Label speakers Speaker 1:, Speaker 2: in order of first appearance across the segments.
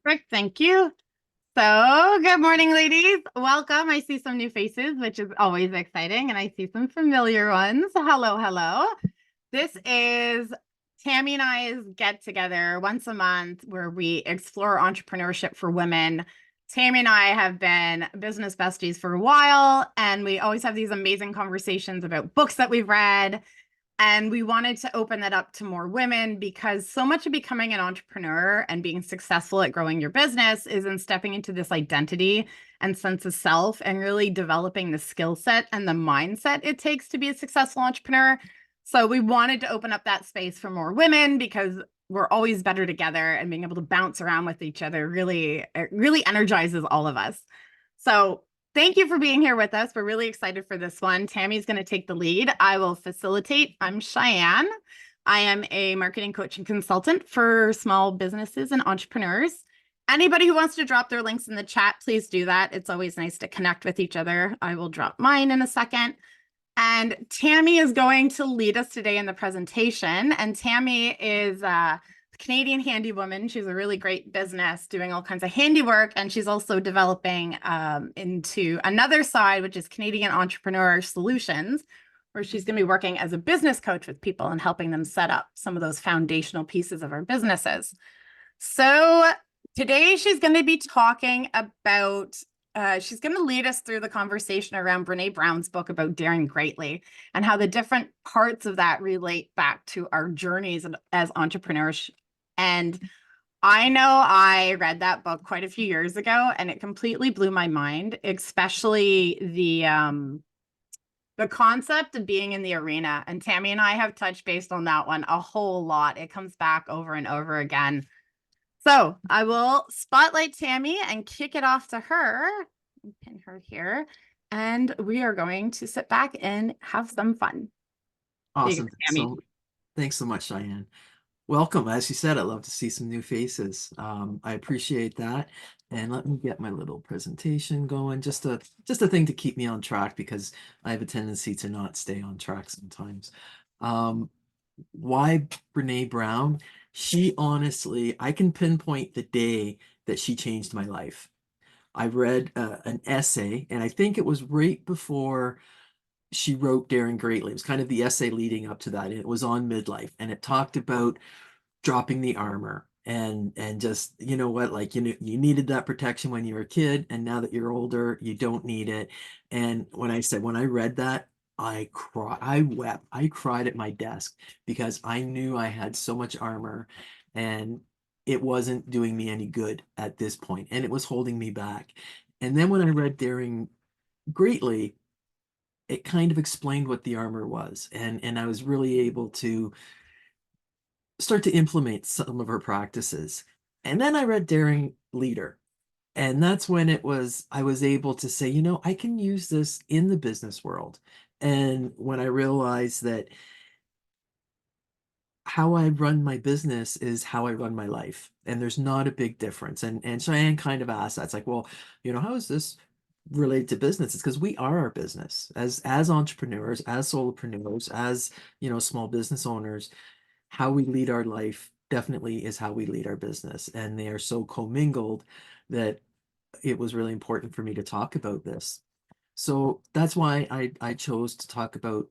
Speaker 1: Perfect. Thank you. So, good morning, ladies. Welcome. I see some new faces, which is always exciting, and I see some familiar ones. Hello, hello. This is Tammy and I's get together once a month where we explore entrepreneurship for women. Tammy and I have been business besties for a while, and we always have these amazing conversations about books that we've read, and we wanted to open that up to more women because so much of becoming an entrepreneur and being successful at growing your business is in stepping into this identity and sense of self and really developing the skill set and the mindset it takes to be a successful entrepreneur. So we wanted to open up that space for more women because we're always better together, and being able to bounce around with each other really energizes all of us. So thank you for being here with us. We're really excited for this one. Tammy's going to take the lead. I will facilitate. I'm Cheyenne. I am a marketing coach and consultant for small businesses and entrepreneurs. Anybody who wants to drop their links in the chat, please do that. It's always nice to connect with each other. I will drop mine in a second. And Tammy is going to lead us today in the presentation. And Tammy is a Canadian handy woman. She's a really great business doing all kinds of handiwork. And she's also developing into another side, which is Canadian Entrepreneur Solutions, where she's going to be working as a business coach with people and helping them set up some of those foundational pieces of our businesses. So today she's going to be talking about she's going to lead us through the conversation around Brene Brown's book about daring greatly and how the different parts of that relate back to our journeys as entrepreneurs. And I know I read that book quite a few years ago, and it completely blew my mind, especially the concept of being in the arena. And Tammy and I have touched base on that one a whole lot. It comes back over and over again. So I will spotlight Tammy and kick it off to her. Pin her here. And we are going to sit back and have some fun. There you go,
Speaker 2: Awesome.
Speaker 1: Tammy.
Speaker 2: Thanks so much, Cheyenne. Welcome. As you said, I love to see some new faces. I appreciate that. And let me get my little presentation going. Just a thing to keep me on track because I have a tendency to not stay on track sometimes. Um, why Brene Brown? She honestly, I can pinpoint the day that she changed my life. I read an essay, and I think it was right before she wrote Daring Greatly. It was kind of the essay leading up to that. It was on midlife, and it talked about dropping the armor and just, you know what, like, you needed that protection when you were a kid, and now that you're older, you don't need it. And when I read that, I wept, I cried at my desk because I knew I had so much armor and it wasn't doing me any good at this point, and it was holding me back. And then when I read Daring Greatly, it kind of explained what the armor was, and I was really able to start to implement some of her practices. And then I read Daring Leader, and that's when I was able to say, I can use this in the business world. And when I realized that how I run my business is how I run my life, and there's not a big difference. And Cheyenne kind of asked that. It's like, well, how is this related to business? It's because we are our business as entrepreneurs, as solopreneurs, as small business owners. How we lead our life definitely is how we lead our business, and they are so commingled that it was really important for me to talk about this. So that's why I chose to talk about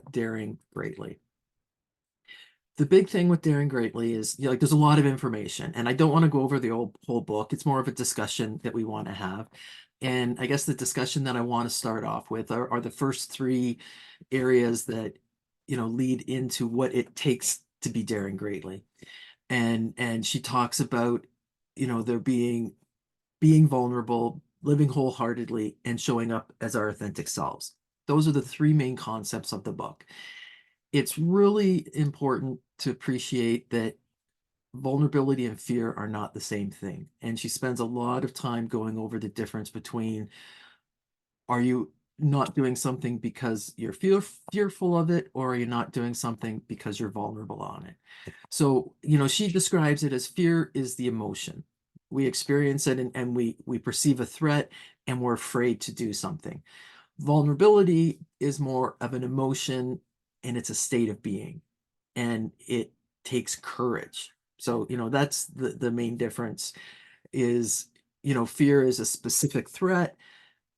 Speaker 2: daring greatly. The big thing with Daring Greatly is, like, there's a lot of information, and I don't want to go over the whole book. It's more of a discussion that we want to have. And I guess the discussion that I want to start off with are the first three areas that, lead into what it takes to be daring greatly. And she talks about, there being vulnerable, living wholeheartedly, and showing up as our authentic selves. Those are the three main concepts of the book. It's really important to appreciate that vulnerability and fear are not the same thing. And she spends a lot of time going over the difference between, are you not doing something because you're fearful of it, or are you not doing something because you're vulnerable on it? So, she describes it as fear is the emotion. We experience it, and we perceive a threat and we're afraid to do something. Vulnerability is more of an emotion, and it's a state of being, and it takes courage. So, that's the main difference. is, fear is a specific threat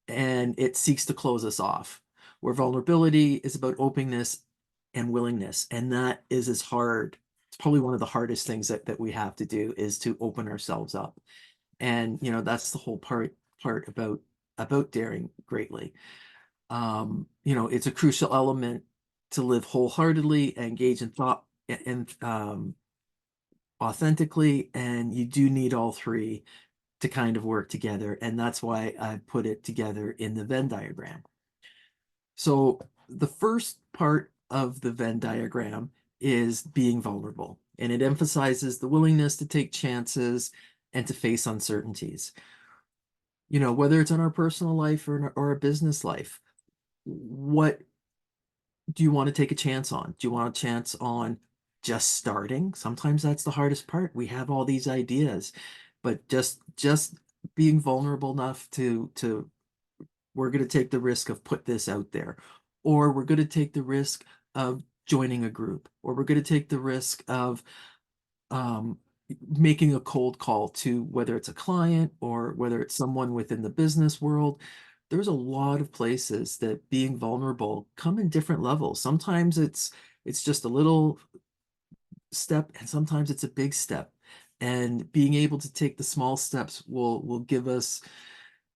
Speaker 2: and it seeks to close us off. Where vulnerability is about openness and willingness. And that is as hard. It's probably one of the hardest things that we have to do is to open ourselves up. And that's the whole part about daring greatly. It's a crucial element to live wholeheartedly, engage in thought and authentically, and you do need all three to kind of work together. And that's why I put it together in the Venn diagram. So the first part of the Venn diagram is being vulnerable, and it emphasizes the willingness to take chances and to face uncertainties. Whether it's in our personal life or a business life, what do you want to take a chance on? Do you want a chance on just starting? Sometimes that's the hardest part. We have all these ideas, but just being vulnerable enough to we're going to take the risk of put this out there, or we're going to take the risk of joining a group, or we're going to take the risk of um, making a cold call to whether it's a client or whether it's someone within the business world. There's a lot of places that being vulnerable come in different levels. Sometimes it's just a little step, and sometimes it's a big step. And being able to take the small steps will give us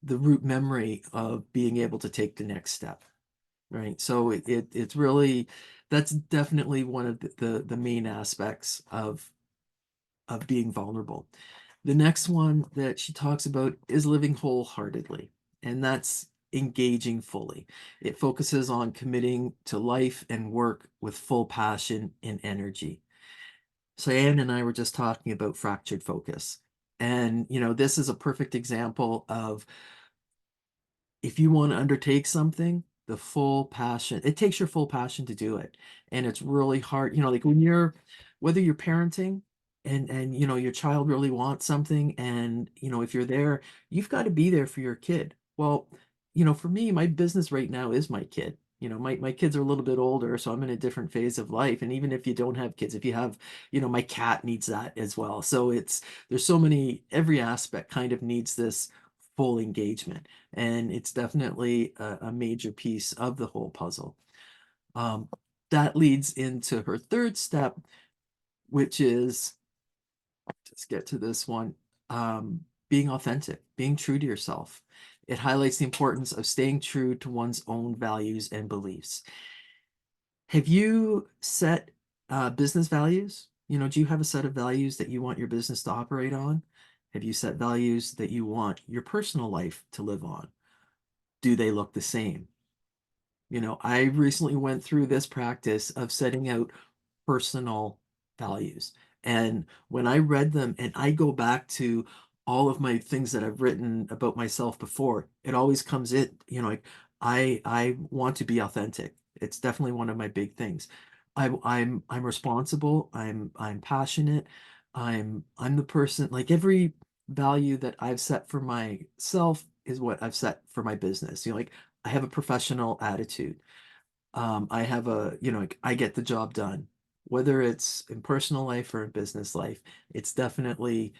Speaker 2: the root memory of being able to take the next step, right? So it's really, that's definitely one of the main aspects of being vulnerable. The next one that she talks about is living wholeheartedly, and that's engaging fully. It focuses on committing to life and work with full passion and energy. So Anne and I were just talking about fractured focus. And, this is a perfect example of, if you want to undertake something, the full passion, it takes your full passion to do it. And it's really hard, like whether you're parenting and your child really wants something, and if you're there, you've got to be there for your kid. Well, for me, my business right now is my kid. My kids are a little bit older, so I'm in a different phase of life. And even if you don't have kids, if you have, my cat needs that as well. So there's so many, every aspect kind of needs this full engagement. And it's definitely a major piece of the whole puzzle. Um, that leads into her third step, which is, let's get to this one, being authentic, being true to yourself. It highlights the importance of staying true to one's own values and beliefs. Have you set business values? Do you have a set of values that you want your business to operate on? Have you set values that you want your personal life to live on? Do they look the same? I recently went through this practice of setting out personal values. And when I read them and I go back to all of my things that I've written about myself before, it always comes in, like I want to be authentic. It's definitely one of my big things. I'm responsible, I'm passionate, I'm the person, like every value that I've set for myself is what I've set for my business. Like I have a professional attitude. I have like I get the job done, whether it's in personal life or in business life. It's definitely,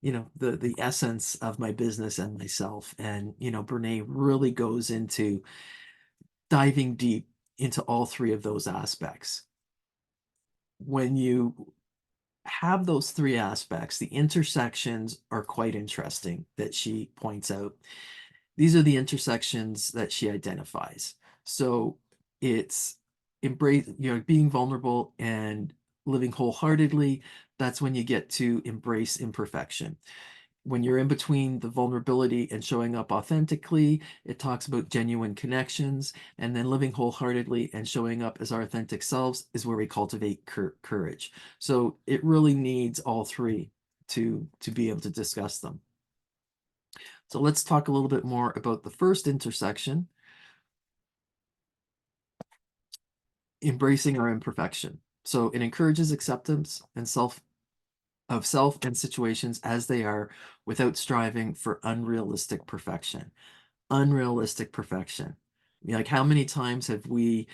Speaker 2: the essence of my business and myself. And, Brene really goes into diving deep into all three of those aspects. When you have those three aspects, the intersections are quite interesting that she points out. These are the intersections that she identifies. So it's embrace, being vulnerable and living wholeheartedly. That's when you get to embrace imperfection. When you're in between the vulnerability and showing up authentically, it talks about genuine connections. And then living wholeheartedly and showing up as our authentic selves is where we cultivate courage. So it really needs all three to be able to discuss them. So let's talk a little bit more about the first intersection, embracing our imperfection. So it encourages acceptance and self and situations as they are without striving for unrealistic perfection. Unrealistic perfection. Like how many times have we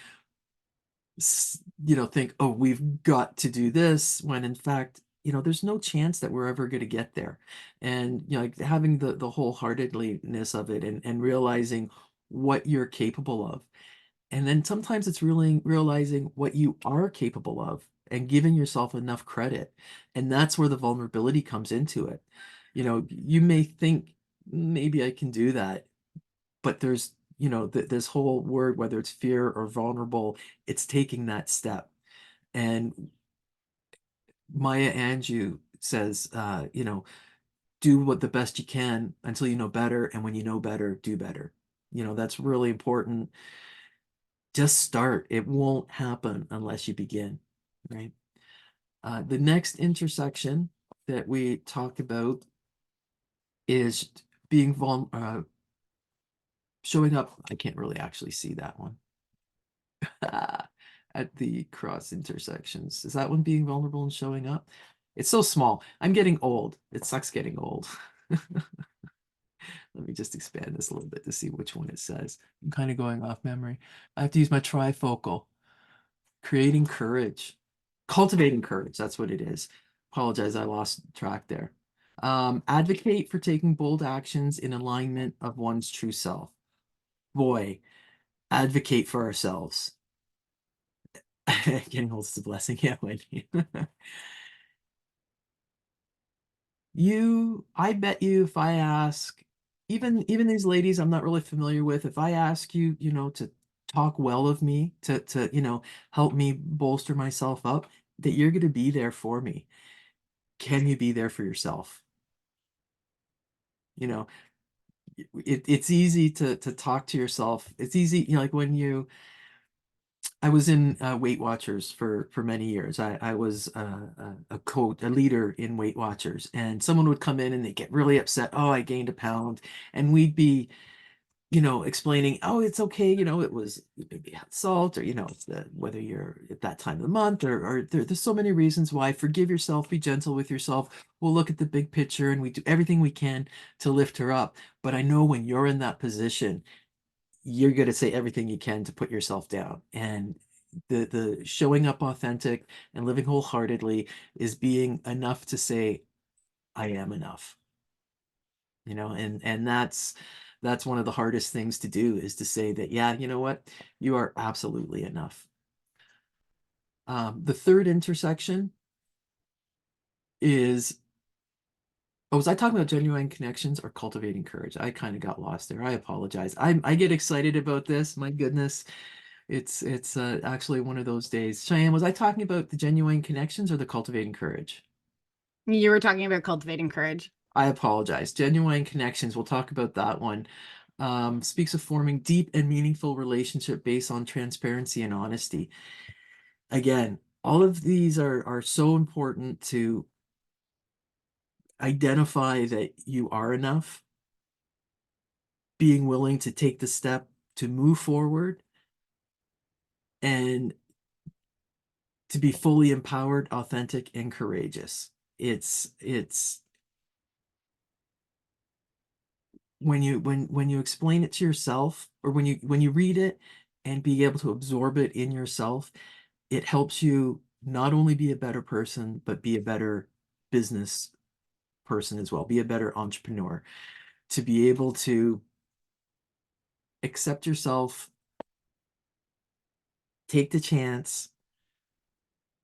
Speaker 2: think, oh, we've got to do this when in fact there's no chance that we're ever going to get there. And, like having the wholeheartedliness of it and realizing what you're capable of. And then sometimes it's really realizing what you are capable of and giving yourself enough credit. And that's where the vulnerability comes into it. You may think maybe I can do that, but there's, this whole word, whether it's fear or vulnerable, it's taking that step. And Maya Angelou says, do what the best you can until you know better. And when you know better, do better. That's really important. Just start. It won't happen unless you begin, right? The next intersection that we talk about is being showing up. I can't really actually see that one. At the cross intersections. Is that one being vulnerable and showing up? It's so small. I'm getting old. It sucks getting old. Let me just expand this a little bit to see which one it says. I'm kind of going off memory. I have to use my trifocal. Creating courage. Cultivating courage. That's what it is. Apologize, I lost track there. Advocate for taking bold actions in alignment of one's true self. Boy, advocate for ourselves. Getting old is a blessing. Yeah, Wendy. I bet you if I ask, even these ladies I'm not really familiar with, if I ask you, to talk well of me, to help me bolster myself up, that you're going to be there for me. Can you be there for yourself? You know, it's easy to talk to yourself. It's easy, like when I was in Weight Watchers for many years. I was a coach, a leader in Weight Watchers, and someone would come in and they get really upset. Oh, I gained a pound, and we'd be, explaining, oh, it's okay. It was maybe had salt, or it's whether you're at that time of the month, or there's so many reasons why. Forgive yourself, be gentle with yourself. We'll look at the big picture, and we do everything we can to lift her up. But I know when you're in that position, you're going to say everything you can to put yourself down. And the showing up authentic and living wholeheartedly is being enough to say, I am enough. And that's one of the hardest things to do, is to say that, yeah, you know what, you are absolutely enough. The third intersection is, oh, was I talking about genuine connections or cultivating courage? I kind of got lost there. I apologize. I get excited about this. My goodness. It's actually one of those days. Cheyenne, was I talking about the genuine connections or the cultivating courage?
Speaker 1: You were talking about cultivating courage.
Speaker 2: I apologize. Genuine connections, we'll talk about that one. Speaks of forming deep and meaningful relationship based on transparency and honesty. Again, all of these are so important to identify that you are enough, being willing to take the step to move forward, and to be fully empowered, authentic, and courageous. It's when you explain it to yourself, or when you read it and be able to absorb it in yourself, it helps you not only be a better person, but be a better business person as well, be a better entrepreneur, to be able to accept yourself, take the chance,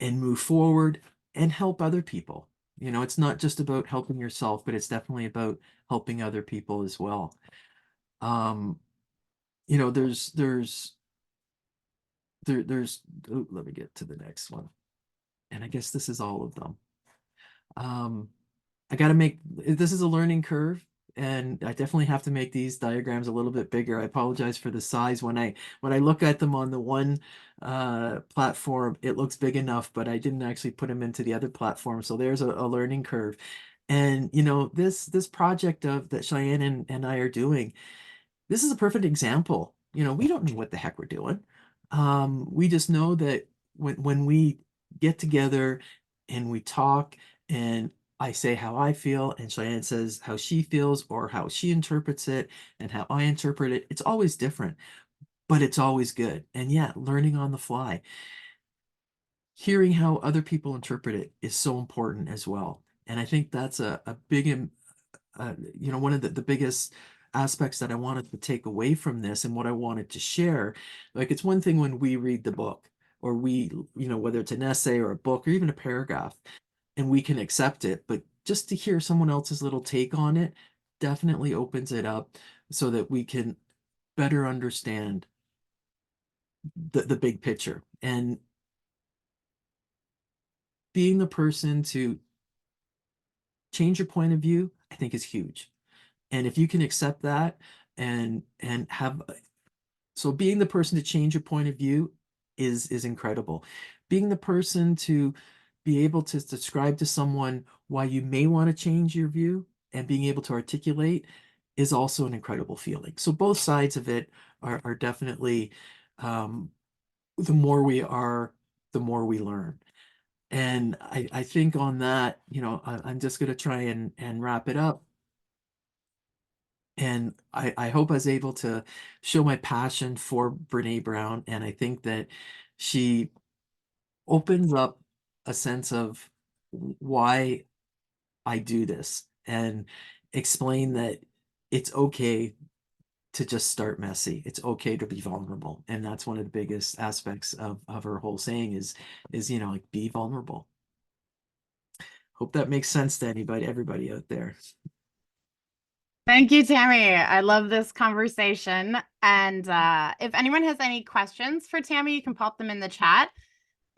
Speaker 2: and move forward and help other people. It's not just about helping yourself, but it's definitely about helping other people as well. Um, there's oh, let me get to the next one. And I guess this is all of them. Um, I got to make, this is a learning curve, and I definitely have to make these diagrams a little bit bigger. I apologize for the size. When I look at them on the one platform, it looks big enough, but I didn't actually put them into the other platform. So there's a learning curve. And this project of that Cheyenne and I are doing, this is a perfect example. We don't know what the heck we're doing. We just know that when we get together and we talk, and I say how I feel, and Cheyenne says how she feels or how she interprets it and how I interpret it, it's always different, but it's always good. And yeah, learning on the fly. hearing how other people interpret it is so important as well. And I think that's a big, one of the biggest aspects that I wanted to take away from this and what I wanted to share. Like, it's one thing when we read the book or whether it's an essay or a book or even a paragraph, and we can accept it, but just to hear someone else's little take on it definitely opens it up so that we can better understand the big picture. And being the person to change your point of view, I think is huge. And if you can accept that and have so being the person to change your point of view is incredible. Being the person to be able to describe to someone why you may want to change your view and being able to articulate is also an incredible feeling. So both sides of it are definitely um, the more we are, the more we learn. And I think on that, I'm just going to try and wrap it up. And I hope I was able to show my passion for Brene Brown. And I think that she opens up a sense of why I do this and explain that it's okay to just start messy. It's okay to be vulnerable. And that's one of the biggest aspects of her whole saying is, like, be vulnerable. Hope that makes sense to everybody out there.
Speaker 1: Thank you, Tammy. I love this conversation. And if anyone has any questions for Tammy, you can pop them in the chat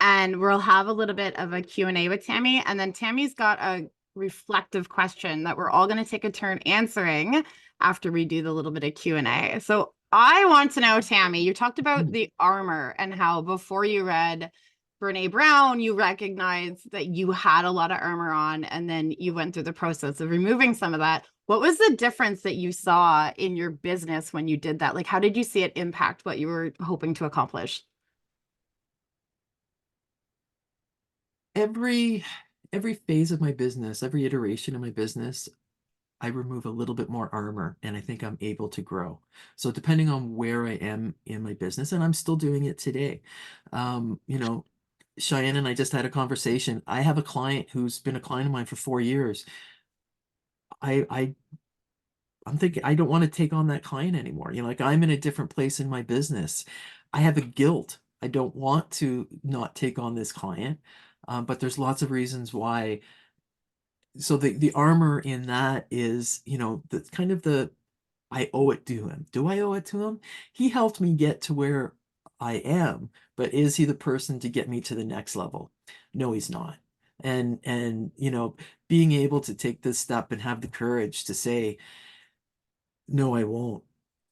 Speaker 1: and we'll have a little bit of a Q&A with Tammy. And then Tammy's got a reflective question that we're all going to take a turn answering after we do the little bit of Q&A. So I want to know, Tammy, you talked about the armor and how before you read Brene Brown, you recognized that you had a lot of armor on, and then you went through the process of removing some of that. What was the difference that you saw in your business when you did that? Like, how did you see it impact what you were hoping to accomplish?
Speaker 2: Every every phase of my business, every iteration of my business, I remove a little bit more armor and I think I'm able to grow. So depending on where I am in my business, and I'm still doing it today. Um, you know, Cheyenne and I just had a conversation. I have a client who's been a client of mine for 4 years. I'm thinking I don't want to take on that client anymore. Like, I'm in a different place in my business. I have a guilt. I don't want to not take on this client. But there's lots of reasons why. So the armor in that is, the kind of the I owe it to him. Do I owe it to him? He helped me get to where I am, but is he the person to get me to the next level? No, he's not. And being able to take this step and have the courage to say, no, I won't.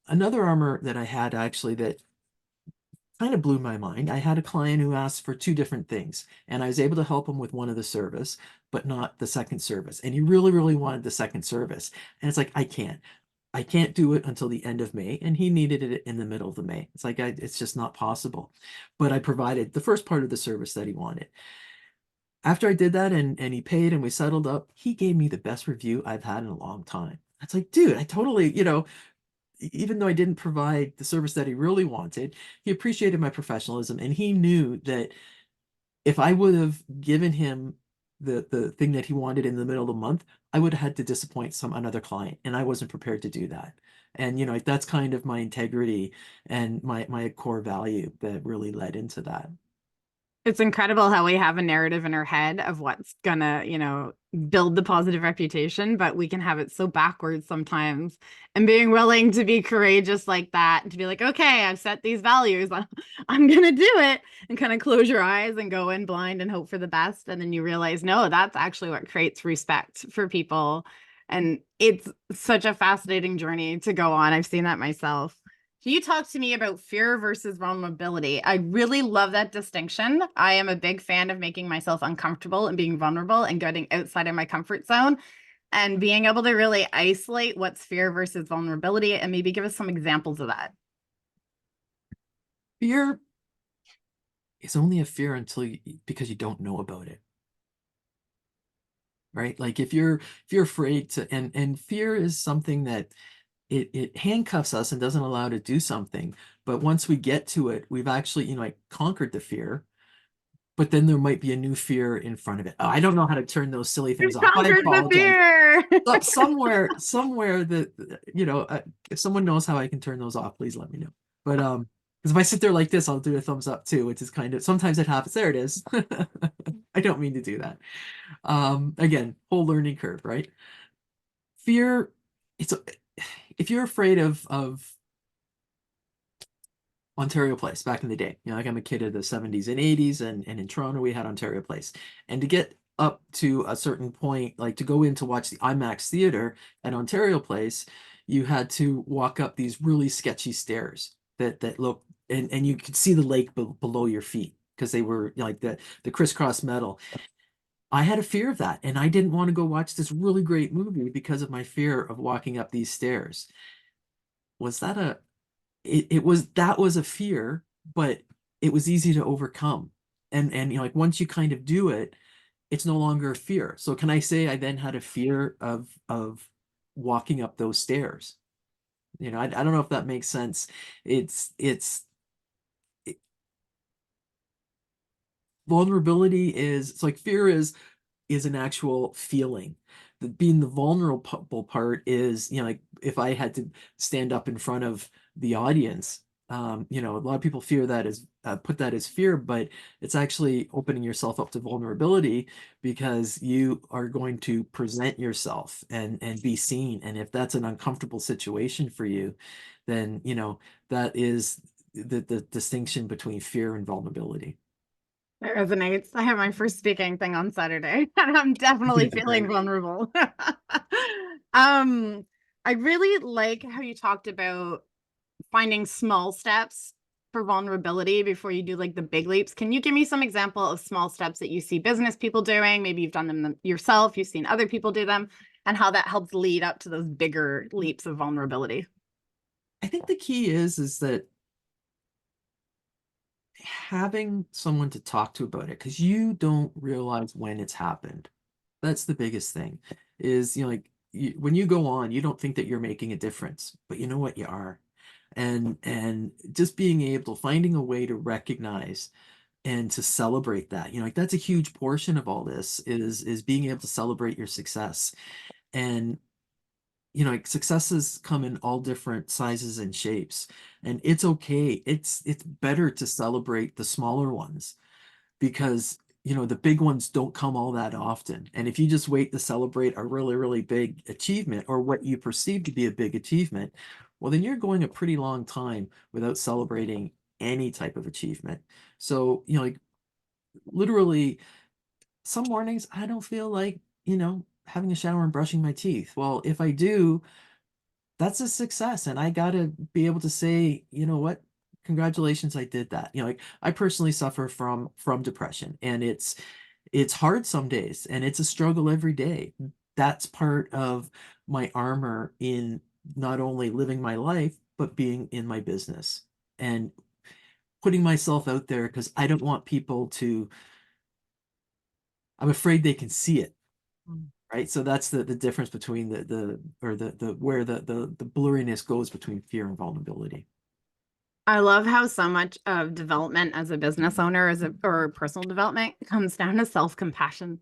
Speaker 2: Another armor that I had actually that kind of blew my mind. I had a client who asked for two different things, and I was able to help him with one of the service, but not the second service. And he really, really wanted the second service. And it's like, I can't. I can't do it until the end of May, and he needed it in the middle of the May. It's like it's just not possible. But I provided the first part of the service that he wanted. After I did that and he paid and we settled up, he gave me the best review I've had in a long time. That's like, dude, I totally, even though I didn't provide the service that he really wanted, he appreciated my professionalism and he knew that if I would have given him the thing that he wanted in the middle of the month, I would have had to disappoint another client, and I wasn't prepared to do that. And that's kind of my integrity and my core value that really led into that.
Speaker 1: It's incredible how we have a narrative in our head of what's gonna, build the positive reputation, but we can have it so backwards sometimes. And being willing to be courageous like that, and to be like, okay, I've set these values, I'm gonna do it, and kind of close your eyes and go in blind and hope for the best. And then you realize, no, that's actually what creates respect for people. And it's such a fascinating journey to go on. I've seen that myself. Can you talk to me about fear versus vulnerability? I really love that distinction. I am a big fan of making myself uncomfortable and being vulnerable and getting outside of my comfort zone and being able to really isolate what's fear versus vulnerability and maybe give us some examples of that.
Speaker 2: Fear is only a fear because you don't know about it, right? Like, if you're afraid to, and fear is something that it handcuffs us and doesn't allow to do something. But once we get to it, we've actually, like, conquered the fear. but then there might be a new fear in front of it. Oh, I don't know how to turn those silly things
Speaker 1: You've
Speaker 2: off. I
Speaker 1: conquered the
Speaker 2: apologize.
Speaker 1: fear.
Speaker 2: So somewhere that if someone knows how I can turn those off, please let me know. But because if I sit there like this, I'll do a thumbs up too, which is kind of sometimes it happens. There it is. I don't mean to do that. Again, whole learning curve, right? Fear, it's if you're afraid of Ontario Place back in the day. Like I'm a kid of the 70s and 80s, and in Toronto we had Ontario Place. And to get up to a certain point, like to go in to watch the IMAX theater at Ontario Place, you had to walk up these really sketchy stairs that look and you could see the lake below your feet because they were like the crisscross metal. I had a fear of that, and I didn't want to go watch this really great movie because of my fear of walking up these stairs. Was that a it was that was a fear, but it was easy to overcome. And like once you kind of do it, it's no longer a fear. So can I say I then had a fear of walking up those stairs? I don't know if that makes sense. It's it, vulnerability is it's like fear is an actual feeling. Being the vulnerable part is, like if I had to stand up in front of the audience, a lot of people fear that as put that as fear, but it's actually opening yourself up to vulnerability because you are going to present yourself and be seen. And if that's an uncomfortable situation for you, then, that is the distinction between fear and vulnerability.
Speaker 1: It resonates. I have my first speaking thing on Saturday, and I'm definitely
Speaker 2: Yeah,
Speaker 1: feeling
Speaker 2: great.
Speaker 1: vulnerable. um, I really like how you talked about finding small steps for vulnerability before you do like the big leaps. Can you give me some example of small steps that you see business people doing? Maybe you've done them yourself, you've seen other people do them, and how that helps lead up to those bigger leaps of vulnerability.
Speaker 2: I think the key is that having someone to talk to about it because you don't realize when it's happened. That's the biggest thing is, like when you go on, you don't think that you're making a difference, but you know what, you are. And just being able, finding a way to recognize and to celebrate that, like that's a huge portion of all this is being able to celebrate your success. And like successes come in all different sizes and shapes, and it's okay. It's better to celebrate the smaller ones because the big ones don't come all that often. And if you just wait to celebrate a really, really big achievement or what you perceive to be a big achievement, well, then you're going a pretty long time without celebrating any type of achievement. So, like literally some mornings I don't feel like, having a shower and brushing my teeth. Well, if I do, that's a success. And I gotta be able to say, you know what? Congratulations, I did that. Like I personally suffer from depression, and it's hard some days, and it's a struggle every day. That's part of my armor in not only living my life, but being in my business and putting myself out there because I don't want people to, I'm afraid they can see it. Right. So that's the difference between the or the where the blurriness goes between fear and vulnerability.
Speaker 1: I love how so much of development as a business owner or personal development comes down to self-compassion.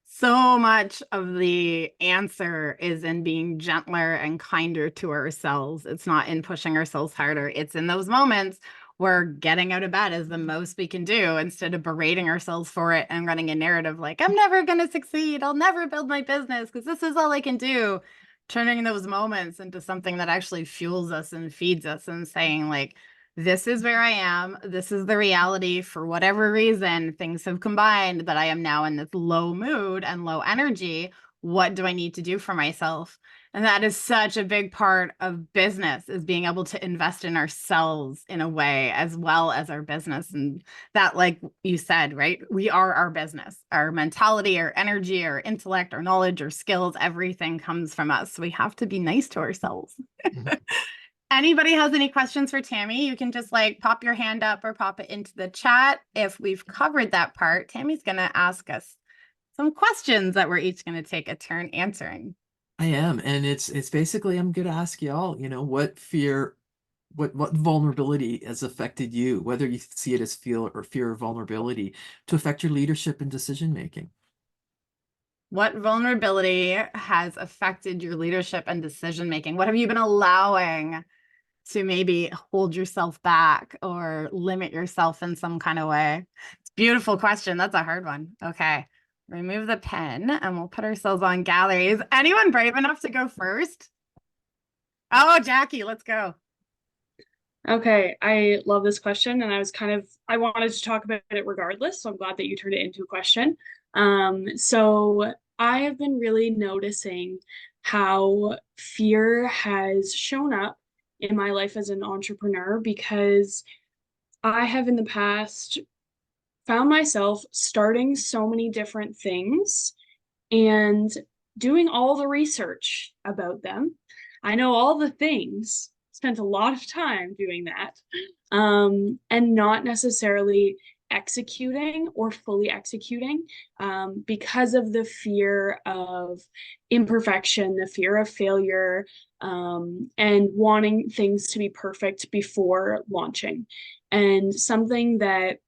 Speaker 1: So much of the answer is in being gentler and kinder to ourselves. It's not in pushing ourselves harder. It's in those moments where getting out of bed is the most we can do instead of berating ourselves for it and running a narrative like, I'm never going to succeed. I'll never build my business because this is all I can do. Turning those moments into something that actually fuels us and feeds us and saying, like, this is where I am. This is the reality. For whatever reason, things have combined that I am now in this low mood and low energy. What do I need to do for myself? And that is such a big part of business is being able to invest in ourselves in a way as well as our business. And that, like you said, right? We are our business. Our mentality, our energy, our intellect, our knowledge, our skills, everything comes from us. So we have to be nice to ourselves.
Speaker 2: Mhm.
Speaker 1: Anybody has any questions for Tammy, you can just like pop your hand up or pop it into the chat. If we've covered that part, Tammy's going to ask us some questions that we're each going to take a turn answering.
Speaker 2: I am, and it's basically I'm gonna ask y'all, what fear what vulnerability has affected you, whether you see it as feel or fear or vulnerability, to affect your leadership and decision making.
Speaker 1: What vulnerability has affected your leadership and decision making? What have you been allowing to maybe hold yourself back or limit yourself in some kind of way? It's a beautiful question. That's a hard one. Okay. Remove the pen and we'll put ourselves on galleries. Anyone brave enough to go first? Oh, Jackie, let's go.
Speaker 3: Okay, I love this question, and I wanted to talk about it regardless, so I'm glad that you turned it into a question. So I have been really noticing how fear has shown up in my life as an entrepreneur because I have in the past found myself starting so many different things and doing all the research about them. I know all the things, spent a lot of time doing that, and not necessarily executing or fully executing because of the fear of imperfection, the fear of failure, and wanting things to be perfect before launching. And something that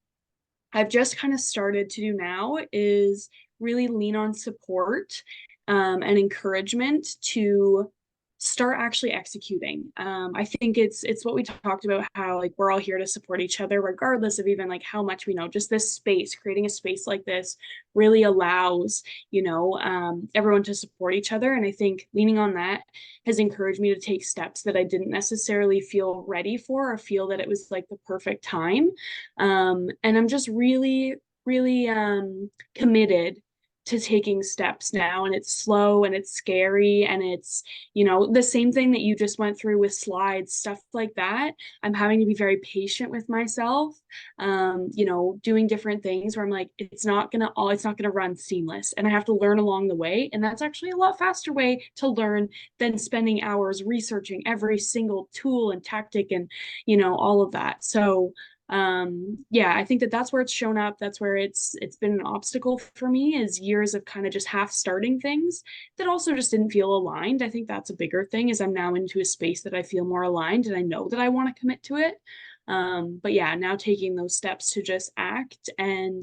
Speaker 3: I've just kind of started to do now is really lean on support and encouragement to start actually executing. I think it's what we talked about, how like we're all here to support each other regardless of even like how much we know. Just this space, creating a space like this really allows, everyone to support each other. And I think leaning on that has encouraged me to take steps that I didn't necessarily feel ready for or feel that it was like the perfect time. And I'm just really, really committed to taking steps now. And it's slow and it's scary. And it's, the same thing that you just went through with slides, stuff like that. I'm having to be very patient with myself, doing different things where I'm like, it's not gonna run seamless. And I have to learn along the way. And that's actually a lot faster way to learn than spending hours researching every single tool and tactic and, all of that. So yeah, I think that that's where it's shown up. That's where it's been an obstacle for me, is years of kind of just half starting things that also just didn't feel aligned. I think that's a bigger thing, is I'm now into a space that I feel more aligned and I know that I want to commit to it. But yeah, now taking those steps to just act, and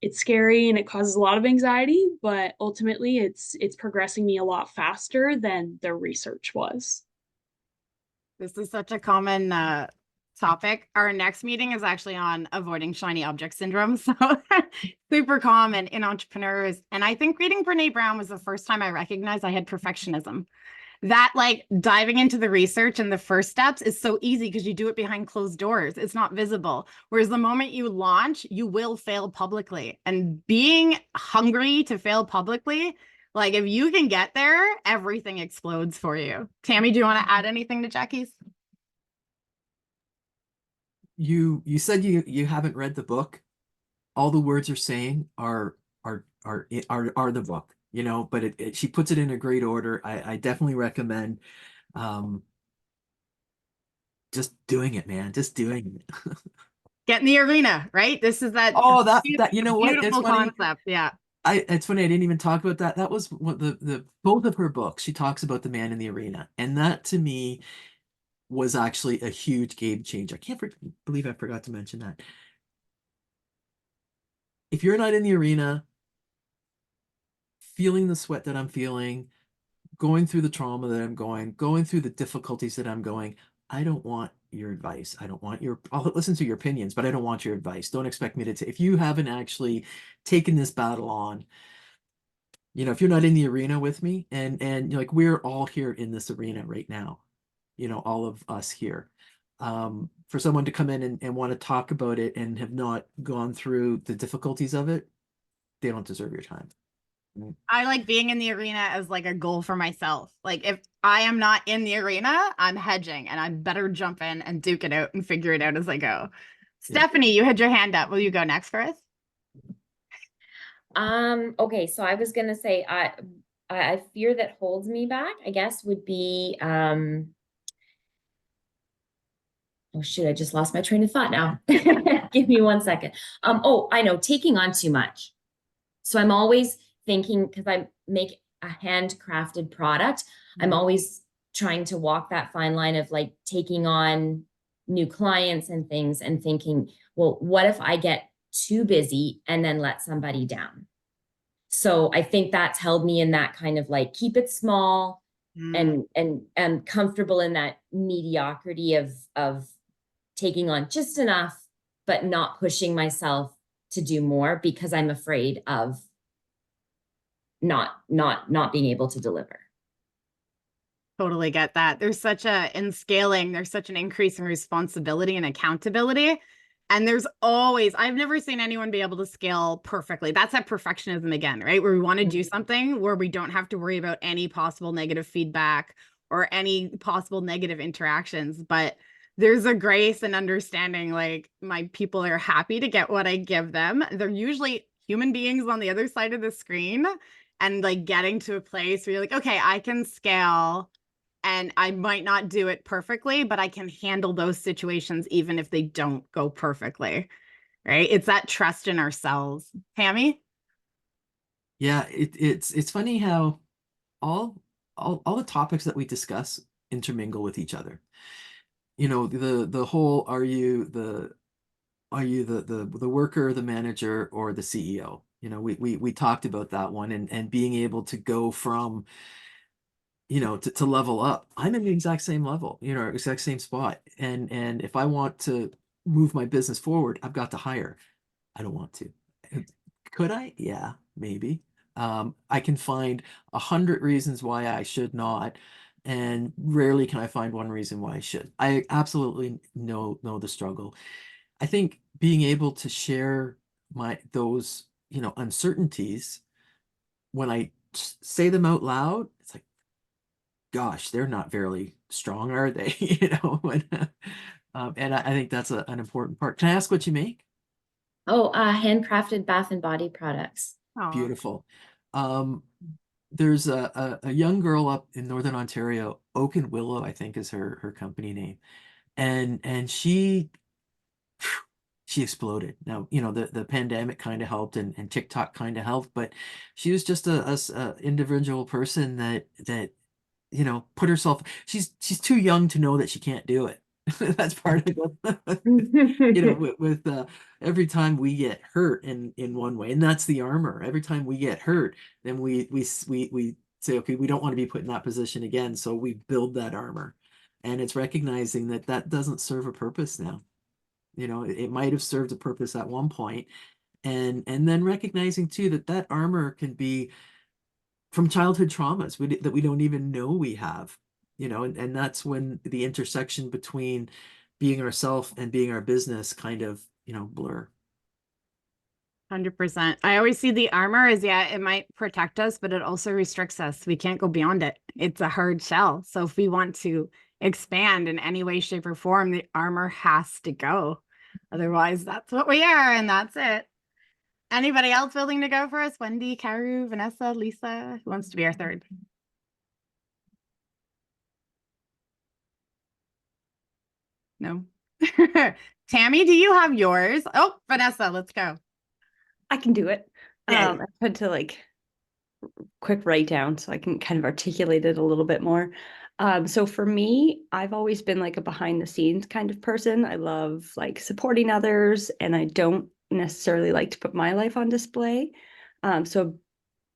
Speaker 3: it's scary and it causes a lot of anxiety, but ultimately it's progressing me a lot faster than the research was.
Speaker 1: This is such a common topic. Our next meeting is actually on avoiding shiny object syndrome. So super common in entrepreneurs. And I think reading Brene Brown was the first time I recognized I had perfectionism. That like diving into the research and the first steps is so easy because you do it behind closed doors. It's not visible. Whereas the moment you launch, you will fail publicly. And being hungry to fail publicly, like if you can get there, everything explodes for you. Tammy, do you want to add anything to Jackie's?
Speaker 2: You said you haven't read the book. All the words are saying are the book, but she puts it in a great order. I definitely recommend um just doing it, man. Just doing it.
Speaker 1: Get in the arena, right? This is that
Speaker 2: Oh, that you know what? It's
Speaker 1: beautiful
Speaker 2: funny.
Speaker 1: concept. Yeah.
Speaker 2: It's funny I didn't even talk about that. That was what the both of her books. She talks about the man in the arena, and that to me was actually a huge game changer. I can't believe I forgot to mention that. If you're not in the arena, feeling the sweat that I'm feeling, going through the trauma that I'm going through the difficulties that I'm going, I don't want your advice. I'll listen to your opinions, but I don't want your advice. Don't expect me to, if you haven't actually taken this battle on, if you're not in the arena with me, and like we're all here in this arena right now, all of us here. For someone to come in and want to talk about it and have not gone through the difficulties of it, they don't deserve your time.
Speaker 1: I like being in the arena as like a goal for myself. Like if I am not in the arena, I'm hedging and I better jump in and duke it out and figure it out as I go.
Speaker 2: Yeah.
Speaker 1: Stephanie, you had your hand up. Will you go next for us?
Speaker 4: Okay, so I was gonna say I fear that holds me back, I guess, would be oh shoot, I just lost my train of thought now. Give me 1 second. Oh, I know, taking on too much. So I'm always thinking, because I make a handcrafted product, I'm always trying to walk that fine line of like taking on new clients and things and thinking, well, what if I get too busy and then let somebody down? So I think that's held me in that kind of like, keep it small and comfortable in that mediocrity of taking on just enough, but not pushing myself to do more because I'm afraid of not being able to deliver.
Speaker 1: Totally get that. In scaling, there's such an increase in responsibility and accountability. And I've never seen anyone be able to scale perfectly. That's that perfectionism again, right? Where we want to do something where we don't have to worry about any possible negative feedback or any possible negative interactions. But there's a grace and understanding, like my people are happy to get what I give them. They're usually human beings on the other side of the screen, and like getting to a place where you're like, okay, I can scale. And I might not do it perfectly, but I can handle those situations even if they don't go perfectly, right? It's that trust in ourselves. Tammy?
Speaker 2: Yeah, it's funny how all the topics that we discuss intermingle with each other. You know, the whole are you the worker, the manager, or the CEO? You know, we talked about that one, and being able to go from, you know, to level up. I'm in the exact same level, you know, exact same spot. And if I want to move my business forward, I've got to hire. I don't want to. Could I? Yeah, maybe. I can find 100 reasons why I should not, and rarely can I find one reason why I should. I absolutely know the struggle. I think being able to share those, you know, uncertainties when I say them out loud, it's like, gosh, they're not very strong, are they? You know, and I think that's an important part. Can I ask what you make?
Speaker 4: Oh, handcrafted bath and body products.
Speaker 1: Oh,
Speaker 2: Beautiful. Um, there's a young girl up in Northern Ontario, Oak and Willow, I think is her company name. And she exploded. Now, you know, the pandemic kind of helped, and TikTok kind of helped, but she was just a individual person that you know, put herself, she's too young to know that she can't do it. That's part of it. You know, with every time we get hurt in one way, and that's the armor. Every time we get hurt, then we say, okay, we don't want to be put in that position again, so we build that armor. And it's recognizing that that doesn't serve a purpose now. You know, it might have served a purpose at one point, and then recognizing too that that armor can be from childhood traumas that we don't even know we have, you know, and that's when the intersection between being ourself and being our business kind of, you know, blur.
Speaker 1: 100%. I always see the armor as, yeah, it might protect us, but it also restricts us. We can't go beyond it. It's a hard shell. So if we want to expand in any way, shape, or form, the armor has to go. Otherwise, that's what we are, and that's it. Anybody else willing to go for us? Wendy, Karu, Vanessa, Lisa, who wants to be our third? No. Tammy, do you have yours? Oh, Vanessa, let's go.
Speaker 5: I can do it.
Speaker 1: Yeah.
Speaker 5: I put to like quick write down so I can kind of articulate it a little bit more. So for me, I've always been like a behind the scenes kind of person. I love like supporting others, and I don't necessarily like to put my life on display. So a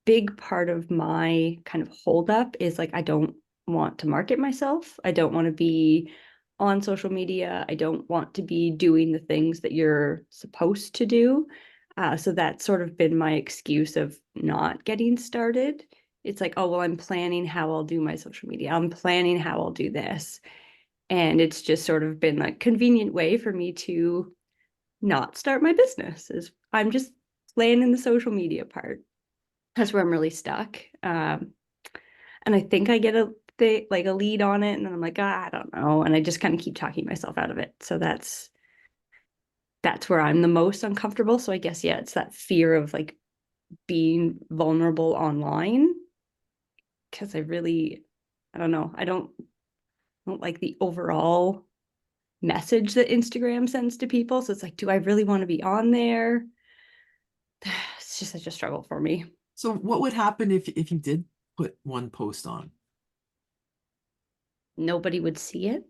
Speaker 5: big part of my kind of holdup is like, I don't want to market myself. I don't want to be on social media. I don't want to be doing the things that you're supposed to do. So that's sort of been my excuse of not getting started. It's like, oh, well, I'm planning how I'll do my social media. I'm planning how I'll do this. And it's just sort of been a convenient way for me to not start my business. Is I'm just planning the social media part. That's where I'm really stuck. And I think I get like a lead on it, and then I'm like, I don't know. And I just kind of keep talking myself out of it. So that's where I'm the most uncomfortable. So I guess, yeah, it's that fear of like being vulnerable online. Cause I don't know. I don't like the overall message that Instagram sends to people. So it's like, do I really want to be on there? It's just such a struggle for me.
Speaker 2: So what would happen if you did put one post on?
Speaker 5: Nobody would see it.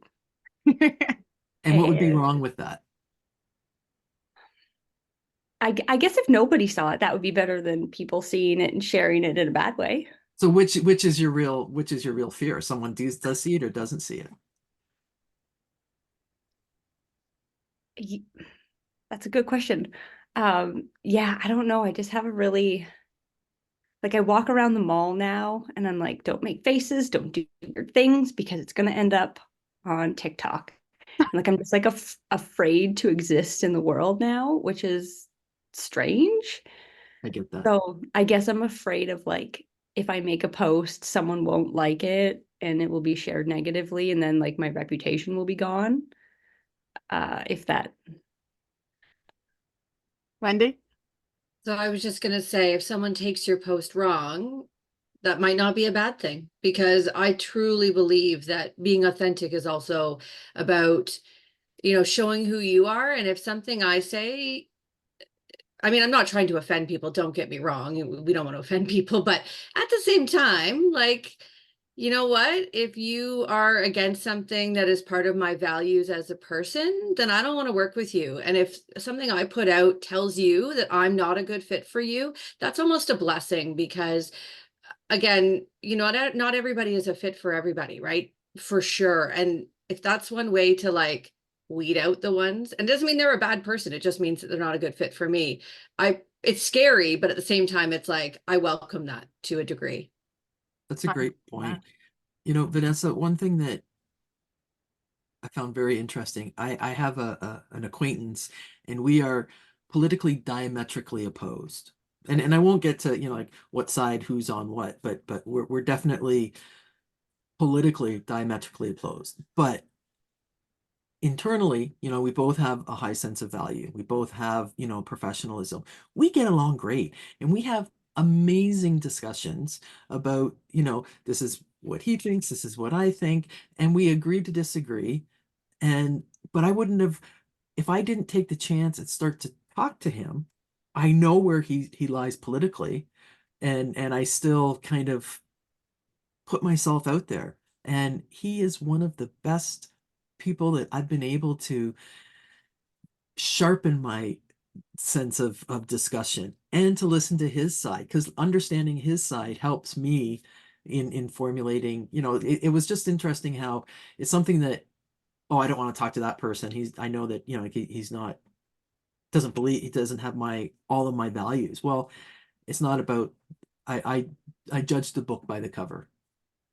Speaker 2: And what would be
Speaker 5: And
Speaker 2: wrong with that?
Speaker 5: I guess if nobody saw it, that would be better than people seeing it and sharing it in a bad way.
Speaker 2: So which is your real fear? Someone does see it or doesn't see it?
Speaker 5: That's a good question. Yeah, I don't know. I just have a really like I walk around the mall now and I'm like, don't make faces, don't do weird things because it's gonna end up on TikTok. And like I'm just like afraid to exist in the world now, which is strange.
Speaker 2: I get that.
Speaker 5: So I guess I'm afraid of like if I make a post, someone won't like it and it will be shared negatively, and then like my reputation will be gone. If that
Speaker 1: Wendy?
Speaker 6: So I was just going to say, if someone takes your post wrong, that might not be a bad thing, because I truly believe that being authentic is also about, showing who you are. And if something I say, I mean, I'm not trying to offend people, don't get me wrong. We don't want to offend people, but at the same time, like, you know what? If you are against something that is part of my values as a person, then I don't want to work with you. And if something I put out tells you that I'm not a good fit for you, that's almost a blessing, because again, not everybody is a fit for everybody, right? For sure. And if that's one way to like weed out the ones, and it doesn't mean they're a bad person, it just means that they're not a good fit for me. It's scary, but at the same time, it's like I welcome that to a degree.
Speaker 2: That's a great point. Vanessa, one thing that I found very interesting, I have an acquaintance and we are politically diametrically opposed. And I won't get to, like what side who's on what, but we're definitely politically diametrically opposed. But internally, we both have a high sense of value. We both have, professionalism. We get along great and we have amazing discussions about, this is what he thinks, this is what I think, and we agree to disagree. But I wouldn't have, if I didn't take the chance and start to talk to him, I know where he lies politically, and I still kind of put myself out there. And he is one of the best people that I've been able to sharpen my sense of discussion and to listen to his side, because understanding his side helps me in formulating, it was just interesting how it's something that, oh, I don't want to talk to that person. I know that, he's not, doesn't believe, he doesn't have all of my values. Well, it's not about, I judge the book by the cover,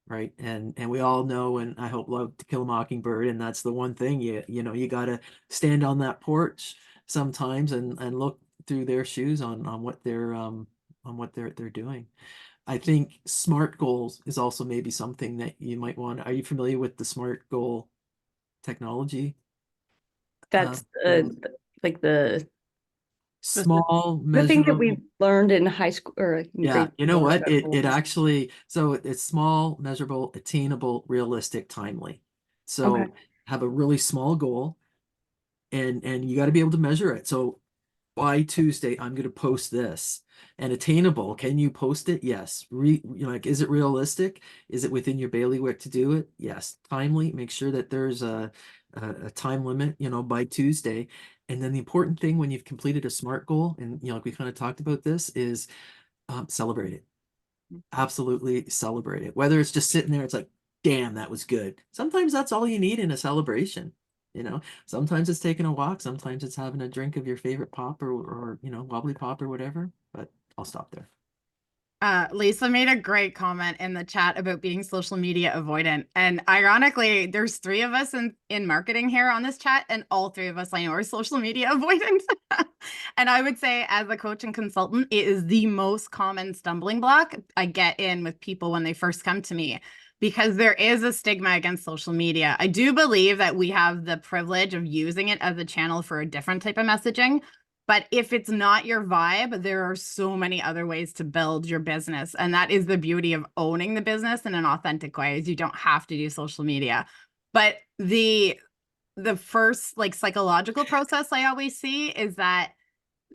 Speaker 2: right? And we all know, and I hope Love to Kill a Mockingbird, and that's the one thing you got to stand on that porch sometimes and look through their shoes on what they're doing. I think SMART goals is also maybe something that you might want. Are you familiar with the SMART goal technology?
Speaker 5: that's like
Speaker 2: Small,
Speaker 5: the thing that
Speaker 2: measurable.
Speaker 5: we learned in high school or in
Speaker 2: Yeah,
Speaker 5: grade
Speaker 2: you know
Speaker 5: school
Speaker 2: what?
Speaker 5: about
Speaker 2: It
Speaker 5: goals.
Speaker 2: actually, so it's small, measurable, attainable, realistic, timely.
Speaker 5: Okay.
Speaker 2: So have a really small goal, and you got to be able to measure it. So by Tuesday, I'm going to post this. And attainable, can you post it? Yes. Like, is it realistic? Is it within your bailiwick to do it? Yes. Timely, make sure that there's a time limit, by Tuesday. And then the important thing when you've completed a SMART goal, and like we kind of talked about this, is celebrate it. Absolutely celebrate it. Whether it's just sitting there, it's like, damn, that was good. Sometimes that's all you need in a celebration. Sometimes it's taking a walk, sometimes it's having a drink of your favorite pop or wobbly pop or whatever. But I'll stop there.
Speaker 1: Lisa made a great comment in the chat about being social media avoidant. And ironically, there's three of us in marketing here on this chat, and all three of us I know are social media avoidant. And I would say, as a coach and consultant, it is the most common stumbling block I get in with people when they first come to me, because there is a stigma against social media. I do believe that we have the privilege of using it as a channel for a different type of messaging. But if it's not your vibe, there are so many other ways to build your business. And that is the beauty of owning the business in an authentic way, is you don't have to do social media. But the first like psychological process I always see is that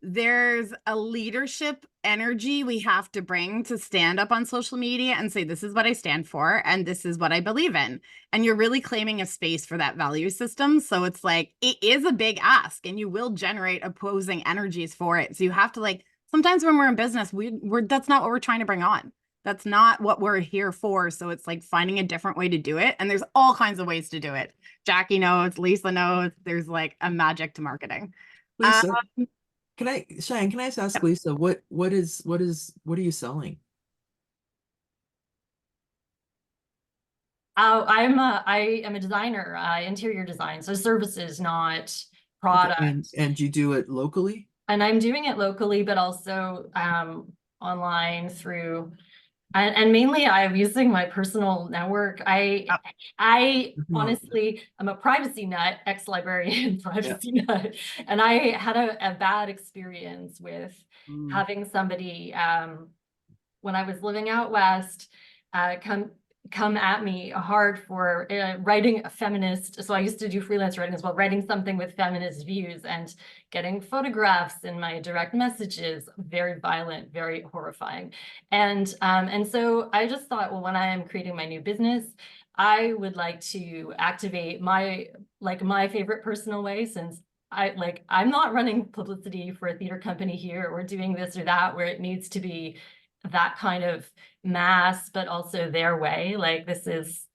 Speaker 1: there's a leadership energy we have to bring to stand up on social media and say, this is what I stand for, and this is what I believe in. And you're really claiming a space for that value system. So it's like, it is a big ask, and you will generate opposing energies for it. So you have to, like, sometimes when we're in business, we're that's not what we're trying to bring on. That's not what we're here for. So it's like finding a different way to do it. And there's all kinds of ways to do it. Jackie knows, Lisa knows, there's like a magic to marketing.
Speaker 2: Lisa, Cheyenne, can I just ask Lisa, what are you selling?
Speaker 7: I am a designer, interior design, so services, not product.
Speaker 2: Okay, and you do it locally?
Speaker 7: And I'm doing it locally, but also online through, and mainly I'm using my personal network. I honestly, I'm a privacy nut, ex-librarian privacy nut, and I had a bad experience with having somebody when I was living out west come at me hard for writing a feminist. So I used to do freelance writing as well, writing something with feminist views and getting photographs in my direct messages, very violent, very horrifying. And so I just thought, well, when I am creating my new business, I would like to activate my favorite personal way, since I'm not running publicity for a theater company here or doing this or that where it needs to be that kind of mass, but also their way. Like, this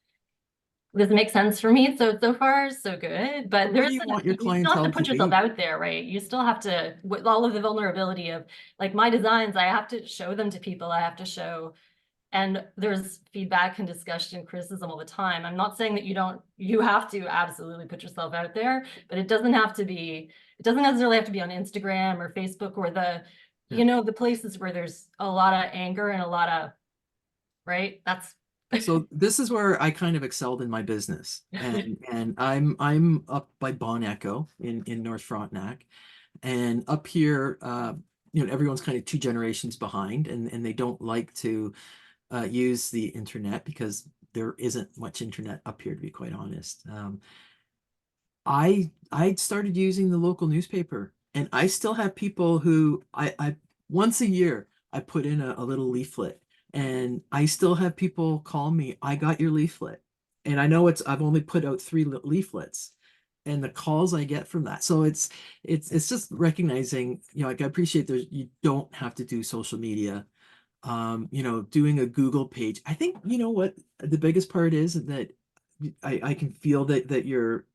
Speaker 7: makes sense for me. So far, so good. But
Speaker 2: What do you want your
Speaker 7: you still have
Speaker 2: clientele
Speaker 7: to
Speaker 2: to
Speaker 7: put yourself
Speaker 2: be?
Speaker 7: out there, right? You still have to, with all of the vulnerability of like my designs, I have to show them to people. I have to show, and there's feedback and discussion and criticism all the time. I'm not saying that you have to absolutely put yourself out there, but it doesn't necessarily have to be on Instagram or Facebook or the places where there's a lot of anger and a lot of, right?
Speaker 2: So this is where I kind of excelled in my business, and I'm up by Bon Echo in North Frontenac, and up here, everyone's kind of 2 generations behind, and they don't like to use the internet because there isn't much internet up here, to be quite honest. I started using the local newspaper, and I still have people who I once a year I put in a little leaflet, and I still have people call me, I got your leaflet. And I know I've only put out 3 leaflets, and the calls I get from that. So it's just recognizing, like, I appreciate you don't have to do social media. Doing a Google page. I think, what the biggest part is that I can feel that your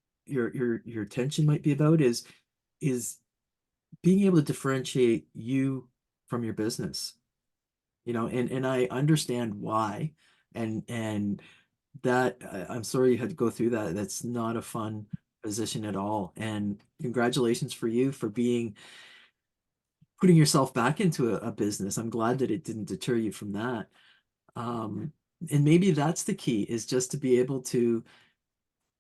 Speaker 2: attention might be about is being able to differentiate you from your business, and I understand why, and that I'm sorry you had to go through that. That's not a fun position at all. And congratulations for you for putting yourself back into a business. I'm glad that it didn't deter you from that. And maybe that's the key, is just to be able to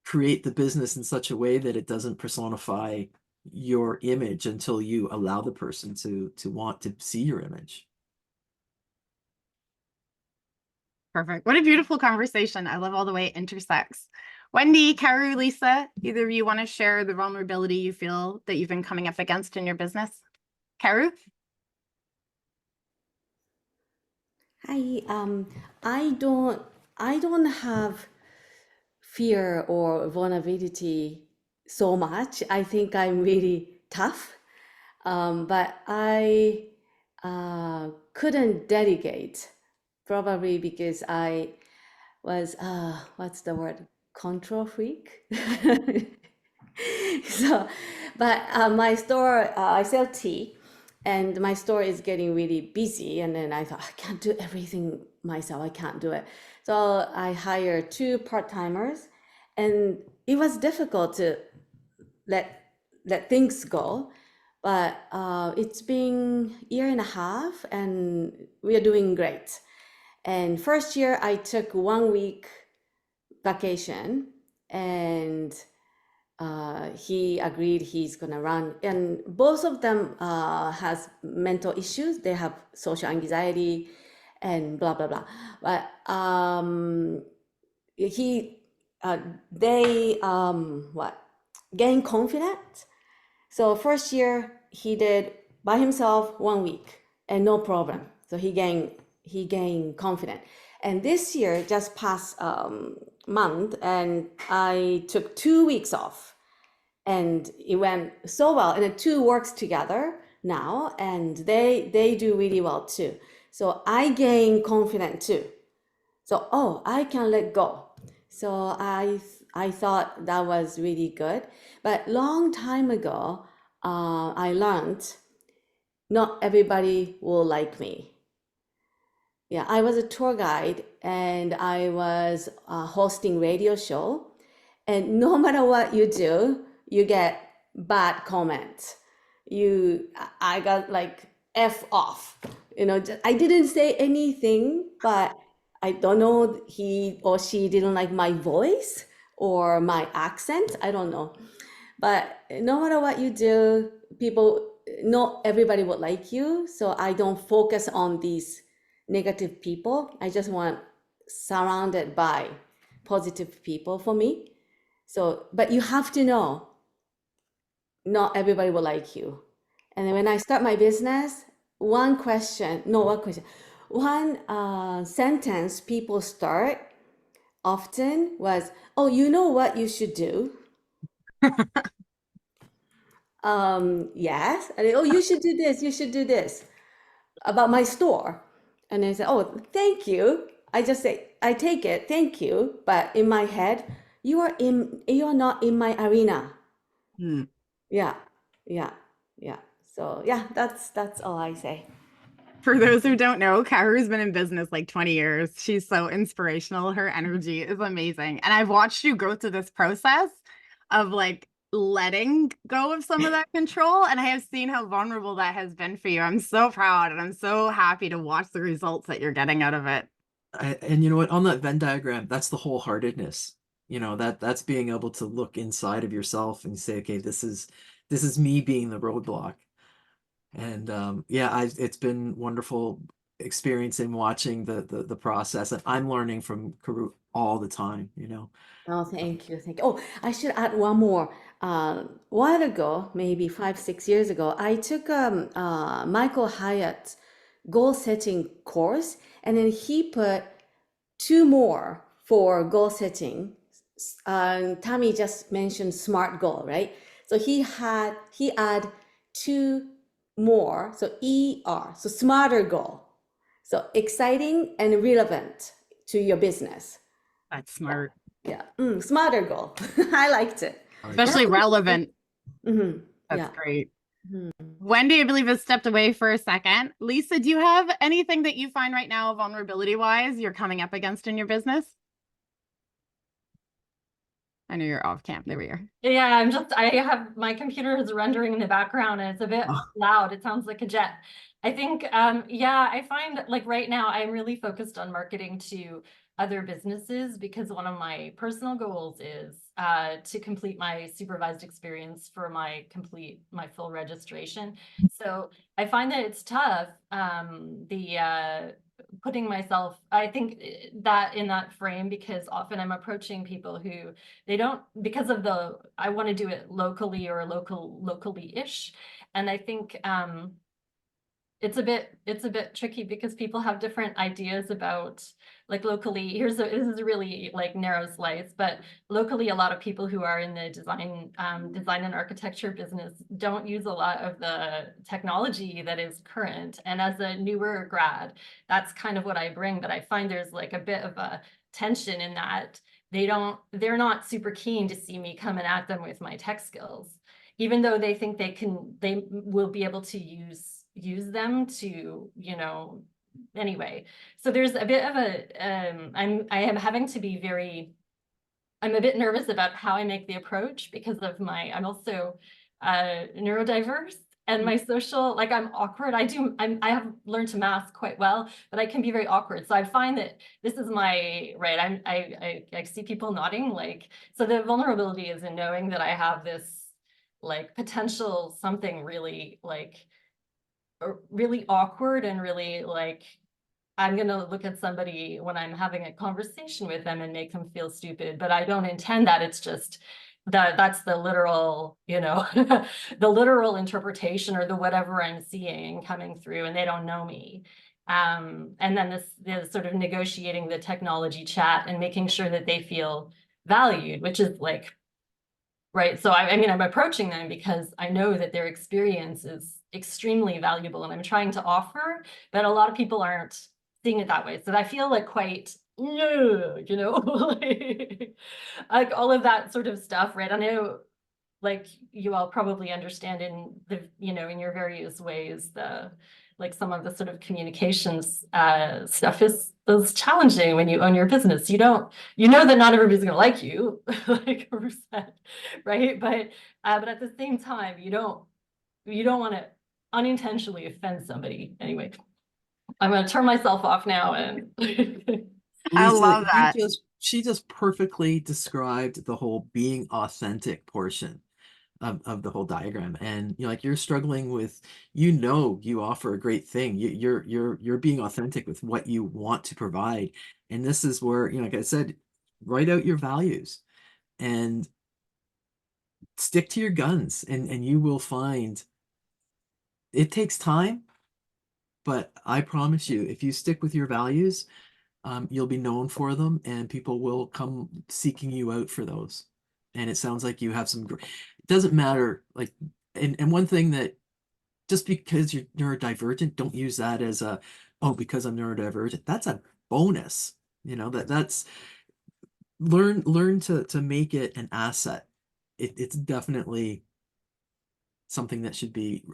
Speaker 2: create the business in such a way that it doesn't personify your image until you allow the person to want to see your image.
Speaker 1: Perfect. What a beautiful conversation. I love all the way it intersects. Wendy, Karu, Lisa, either of you want to share the vulnerability you feel that you've been coming up against in your business? Karu?
Speaker 8: Hi, I don't have fear or vulnerability so much. I think I'm really tough, but I couldn't delegate, probably because I was, what's the word? Control freak. So, but my store, I sell tea, and my store is getting really busy. And then I thought, I can't do everything myself. I can't do it. So I hired 2 part-timers, and it was difficult to let things go. But it's been a year and a half, and we are doing great. And first year, I took 1 week vacation, and he agreed he's gonna run. And both of them has mental issues. They have social anxiety and blah blah blah. But they gain confidence. So first year he did by himself 1 week and no problem. So he gained confidence. And this year, just past month, and I took 2 weeks off, and it went so well. And the two works together now, and they do really well too. So I gain confidence too. So I can let go. So I thought that was really good. But long time ago, I learned not everybody will like me. Yeah, I was a tour guide and I was hosting radio show, and no matter what you do, you get bad comments. I got like F off. I didn't say anything, but I don't know, he or she didn't like my voice or my accent. I don't know. But no matter what you do, not everybody would like you. So I don't focus on these negative people. I just want surrounded by positive people for me. So, but you have to know, not everybody will like you. And then when I start my business, one sentence people start often was, "Oh, you know what you should do?" Yes. And oh, you should do this, you should do this about my store. And I say, "Oh, thank you." I just say, I take it, thank you. But in my head, you are not in my arena. Yeah, yeah, yeah. So yeah, that's all I say.
Speaker 1: For those who don't know, Karu's been in business like 20 years. She's so inspirational. Her energy is amazing. And I've watched you go through this process of like letting go of some of that control. And I have seen how vulnerable that has been for you. I'm so proud and I'm so happy to watch the results that you're getting out of it.
Speaker 2: And you know what? On that Venn diagram, that's the wholeheartedness. That's being able to look inside of yourself and say, okay, this is me being the roadblock. And it's been wonderful experiencing, watching the process, and I'm learning from Karu all the time.
Speaker 8: Oh, thank you, thank you. Oh, I should add one more. While ago, maybe 5, 6 years ago, I took Michael Hyatt's goal setting course, and then he put 2 more for goal setting. Tammy just mentioned SMART goal, right? So he had 2 more, so ER, so smarter goal. So exciting and relevant to your business.
Speaker 1: That's smart.
Speaker 8: Yeah, smarter goal. I liked it.
Speaker 1: Especially relevant.
Speaker 8: Mm-hmm.
Speaker 1: That's great. Wendy, I believe, has stepped away for a second. Lisa, do you have anything that you find right now, vulnerability-wise, you're coming up against in your business? I know you're off camp. There we are.
Speaker 7: Yeah, I have my computer is rendering in the background and it's a bit loud. It sounds like a jet. I think, I find like right now I'm really focused on marketing to other businesses because one of my personal goals is to complete my supervised experience for my full registration. So I find that it's tough. Putting myself, I think that in that frame, because often I'm approaching people who they don't, because of I want to do it locally or locally-ish. And I think it's a bit tricky because people have different ideas about like locally. This is a really like narrow slice, but locally, a lot of people who are in the design and architecture business don't use a lot of the technology that is current. And as a newer grad, that's kind of what I bring. But I find there's like a bit of a tension in that they're not super keen to see me coming at them with my tech skills, even though they think they will be able to use them to, anyway. So there's a bit of I'm a bit nervous about how I make the approach because of I'm also neurodiverse and my social, like I'm awkward. I have learned to mask quite well, but I can be very awkward. So I find that this is I see people nodding, like, so the vulnerability is in knowing that I have this like potential something really like really awkward and really like I'm gonna look at somebody when I'm having a conversation with them and make them feel stupid, but I don't intend that. It's just that's the literal, the literal interpretation or the whatever I'm seeing coming through, and they don't know me. And then this sort of negotiating the technology chat and making sure that they feel valued, which is like, right. So I mean, I'm approaching them because I know that their experience is extremely valuable and I'm trying to offer, but a lot of people aren't seeing it that way. So I feel like quite, like all of that sort of stuff, right? I know, like, you all probably understand in the, in your various ways, like some of the sort of communications stuff is challenging when you own your business. You know that not everybody's gonna like you, like percent, right? But at the same time, you don't want to unintentionally offend somebody. Anyway, I'm gonna turn myself off now and
Speaker 1: I
Speaker 2: Lisa,
Speaker 1: love that.
Speaker 2: she just perfectly described the whole being authentic portion of the whole diagram. And like you're struggling with, you offer a great thing. You're being authentic with what you want to provide. And this is where, like I said, write out your values and stick to your guns, and you will find it takes time, but I promise you, if you stick with your values, you'll be known for them and people will come seeking you out for those. And it sounds like you have some, it doesn't matter. Like, and one thing that, just because you're neurodivergent, don't use that as a, oh, because I'm neurodivergent. That's a bonus. That's learn to make it an asset. It's definitely something that should be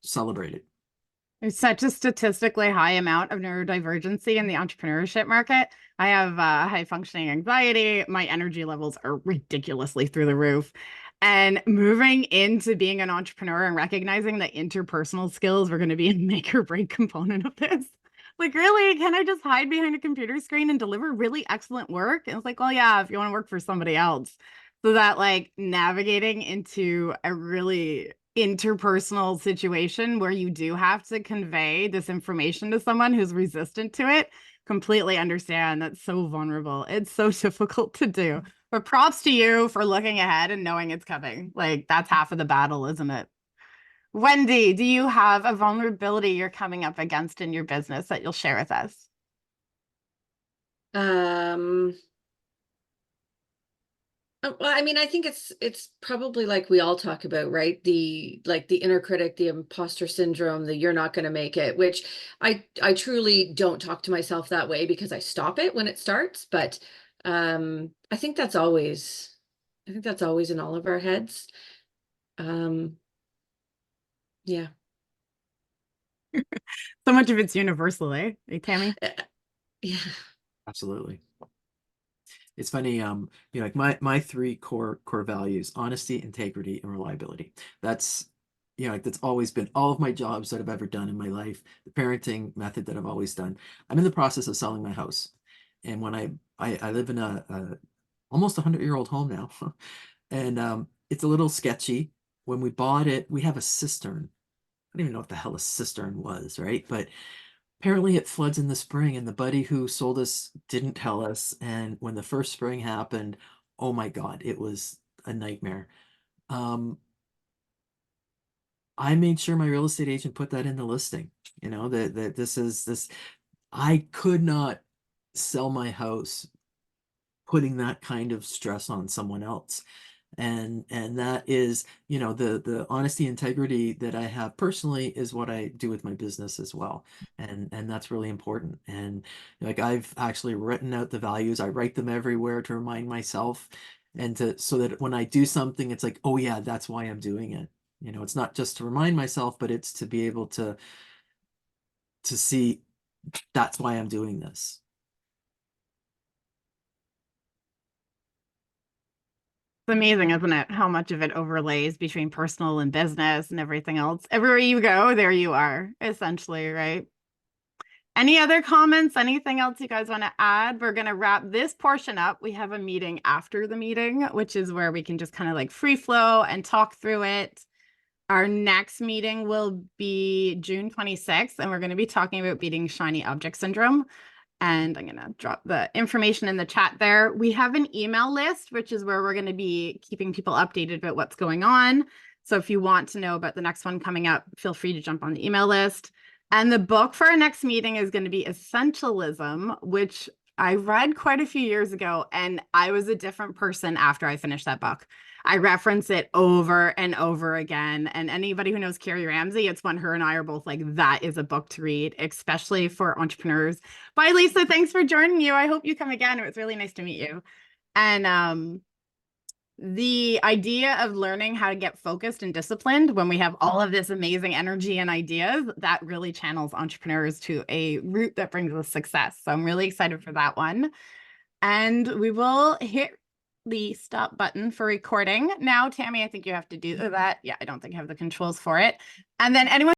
Speaker 2: celebrated.
Speaker 1: There's such a statistically high amount of neurodivergency in the entrepreneurship market. I have high functioning anxiety. My energy levels are ridiculously through the roof. And moving into being an entrepreneur and recognizing that interpersonal skills were going to be a make or break component of this. Like, really, can I just hide behind a computer screen and deliver really excellent work? And it's like, well, yeah, if you want to work for somebody else. So that, like, navigating into a really interpersonal situation where you do have to convey this information to someone who's resistant to it, completely understand. That's so vulnerable. It's so difficult to do. But props to you for looking ahead and knowing it's coming. Like, that's half of the battle, isn't it? Wendy, do you have a vulnerability you're coming up against in your business that you'll share with us?
Speaker 6: Well, I mean, I think it's probably like we all talk about, right? The inner critic, the imposter syndrome, the you're not going to make it, which I truly don't talk to myself that way because I stop it when it starts. But I think that's always in all of our heads. Yeah.
Speaker 1: So much of it's universal, eh? Hey, Tammy?
Speaker 6: Yeah.
Speaker 2: Absolutely. It's funny, like my three core values: honesty, integrity, and reliability. That's, like that's always been all of my jobs that I've ever done in my life, the parenting method that I've always done. I'm in the process of selling my house. And when I live in a almost 100-year-old home now. And it's a little sketchy. When we bought it, we have a cistern. I don't even know what the hell a cistern was, right? But apparently it floods in the spring, and the buddy who sold us didn't tell us. And when the first spring happened, oh my God, it was a nightmare. I made sure my real estate agent put that in the listing, that this, I could not sell my house putting that kind of stress on someone else. And that is, the honesty, integrity that I have personally is what I do with my business as well. And that's really important. And like, I've actually written out the values. I write them everywhere to remind myself, and so that when I do something, it's like, oh yeah, that's why I'm doing it. It's not just to remind myself, but it's to be able to see that's why I'm doing this.
Speaker 1: It's amazing, isn't it? How much of it overlays between personal and business and everything else. Everywhere you go, there you are, essentially, right? Any other comments? Anything else you guys want to add? We're going to wrap this portion up. We have a meeting after the meeting, which is where we can just kind of like free flow and talk through it. Our next meeting will be June 26th, and we're going to be talking about beating shiny object syndrome. And I'm going to drop the information in the chat there. We have an email list, which is where we're going to be keeping people updated about what's going on. So if you want to know about the next one coming up, feel free to jump on the email list. And the book for our next meeting is going to be Essentialism, which I read quite a few years ago, and I was a different person after I finished that book. I reference it over and over again. And anybody who knows Carrie Ramsey, it's when her and I are both like, that is a book to read, especially for entrepreneurs. Bye, Lisa. Thanks for joining you. I hope you come again. It was really nice to meet you. And the idea of learning how to get focused and disciplined when we have all of this amazing energy and ideas, that really channels entrepreneurs to a route that brings us success. So I'm really excited for that one. And we will hit the stop button for recording. Now, Tammy, I think you have to do that. Yeah, I don't think I have the controls for it. And then anyone